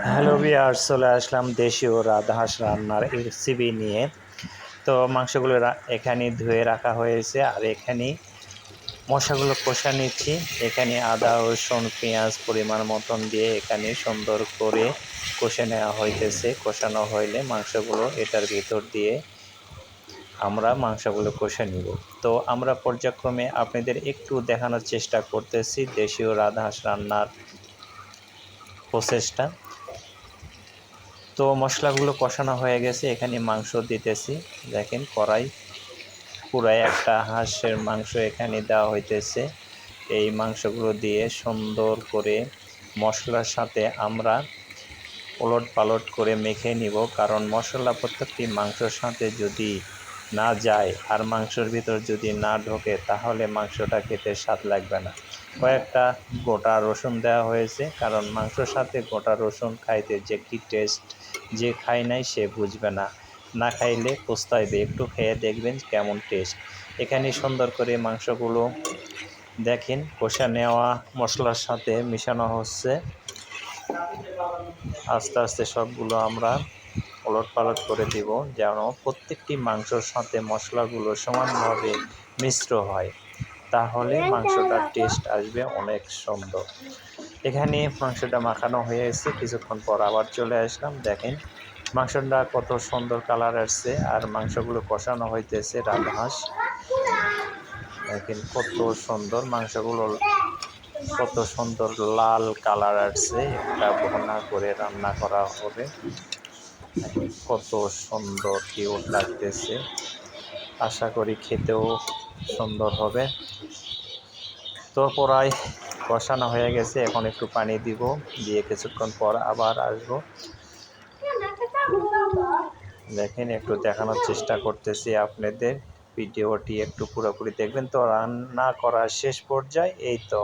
Hello viewers, চলে আসলাম দেশীয় রাজহাঁস রান্নার রেসিপি নিয়ে। তো মাংসগুলো এখানে ধুয়ে রাখা হয়েছে, আর এখানে মশলাগুলো কষা নিচ্ছি। এখানে আদা রসুন পেঁয়াজ পরিমাণ মতন দিয়ে এখানে সুন্দর করে কষে নেওয়া হইতেছে। কষানো হইলে মাংসগুলো এটার ভিতর দিয়ে আমরা মাংসগুলো কষে নিব। তো আমরা পর্যায়ক্রমে আপনাদের একটু দেখানোর চেষ্টা করতেছি দেশীয় রাজহাঁস রান্নার প্রসেসটা। তো মশলাগুলো কষানো হয়ে গেছে, এখানে মাংস দিতেছি। দেখেন পুরাই একটা হাঁসের মাংস এখানে দেওয়া হইতেছে। এই মাংসগুলো দিয়ে সুন্দর করে মশলার সাথে আমরা ওলট পালট করে মেখে নিব, কারণ মশলা প্রত্যেকটি মাংসর সাথে যদি না যায় আর মাংসের ভিতর যদি না ঢোকে তাহলে মাংসটা খেতে স্বাদ লাগবে না। কয়েকটা গোটা রসুন দেওয়া হয়েছে, কারণ মাংসর সাথে গোটা রসুন খাইতে যে কি টেস্ট, যে খায় নাই সে বুঝবে না, না খাইলে পস্তাইবে। একটু খেয়ে দেখবেন কেমন টেস্ট। এখানে সুন্দর করে মাংসগুলো দেখেন কষা নেওয়া মশলার সাথে মিশানো হচ্ছে। আস্তে আস্তে সবগুলো আমরা ওলট পালট করে দিব, যেন প্রত্যেকটি মাংসর সাথে মশলাগুলো সমানভাবে মিশ্র হয়, তাহলে মাংসটার টেস্ট আসবে অনেক সুন্দর। এখানে মাংসটা মাখানো হয়ে এসেছে, কিছুক্ষণ পর আবার চলে আসলাম। দেখেন মাংসটা কত সুন্দর কালার আসছে, আর মাংসগুলো কষানো হইতেছে রাজহাঁস। দেখেন কত সুন্দর মাংসগুলো, কত সুন্দর লাল কালার আসছে। একটা ভুনা করে রান্না করা হবে, কত সুন্দর কিউট লাগতেছে। আশা করি খেতেও সুন্দর হবে। তো প্রায় কষানো হয়ে গেছে, এখন একটু পানি দিব, দিয়ে কিছুক্ষণ পর আবার আসবো। দেখেন একটু দেখানোর চেষ্টা করতেছি আপনাদের, ভিডিওটি একটু পুরোপুরি দেখবেন। তো রান্না করার শেষ পর্যায়ে এই তো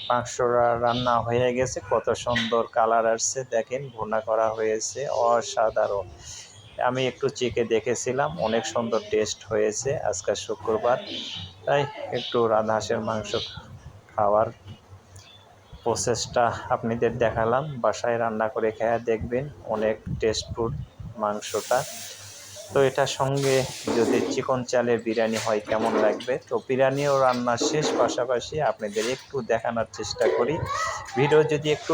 মাংসটা রান্না হয়ে গেছে, কত সুন্দর কালার আসছে। দেখেন ভুনা করা হয়েছে, অসাধারণ। আমি একটু চেখে দেখেছিলাম, অনেক সুন্দর টেস্ট হয়েছে। আজকে শুক্রবার, তাই একটু রাজহাঁসের মাংস খাওয়ার প্রসেসটা আপনাদের দেখালাম। বাসায় রান্না করে খেয়ে দেখবেন, অনেক টেস্টফুল মাংসটা। তো এটার সঙ্গে যদি চিকন চালের বিরিয়ানি হয় কেমন লাগবে। তো বিরিয়ানিও রান্নার শেষ, পাশাপাশি আপনাদের একটু দেখানোর চেষ্টা করি। ভিডিও যদি একটু